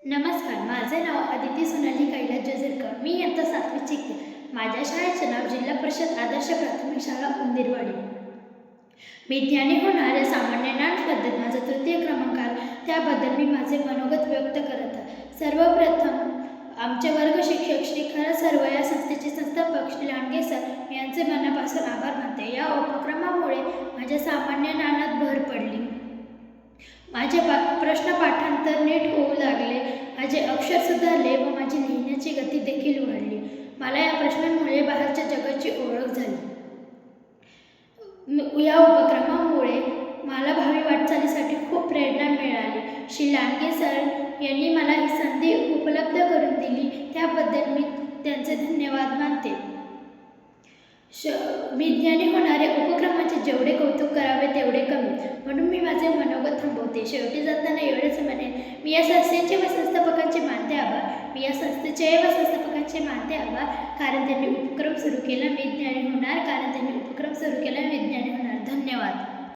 नमस्कार, माझे नाव अदिती सोनाली कैलास जजरकर. मी इयत्ता 7वीत शिकते. माझ्या शाळेचे नाव जिल्हा परिषद आदर्श प्राथमिक शाळा उंदीरवाडी. विज्ञानी होणाऱ्या सामान्य ज्ञान स्पर्धेत माझा तृतीय क्रमांक आला, त्याबद्दल मी माझे मनोगत व्यक्त करत आहे. सर्वप्रथम आमचे वर्ग शिक्षक श्री खरं सर्व या संस्थेचे संस्थापक श्री लांडगे सर यांचे मनापासून आभार मानते. या उपक्रमामुळे माझ्या सामान्य ज्ञानात भर पडली. माझे प्रश्न पाठांतर नीट होऊ लागले, माझे अक्षर सुधारले व माझी लिहिण्याची गती देखील वाढली. मला या प्रश्नांमुळे बाहेरच्या जगाची ओळख झाली. या उपक्रमामुळे मला भावी वाटचालीसाठी खूप प्रेरणा मिळाली. श्री लांडगे सर यांनी मला ही संधी उपलब्ध करून दिली, त्याबद्दल मी त्यांचे धन्यवाद मानते. विज्ञानी होणाऱ्या उपक्रमाचे जेवढे कौतुक करावे तेवढे कमी, म्हणून मी माझे मनोगत थांबवते. शेवटी जाताना एवढंच म्हणेन, मी या संस्थेचे व संस्थापकांचे मानते आभार. कारण त्यांनी उपक्रम सुरू केला. विज्ञानी होणार कारण त्यांनी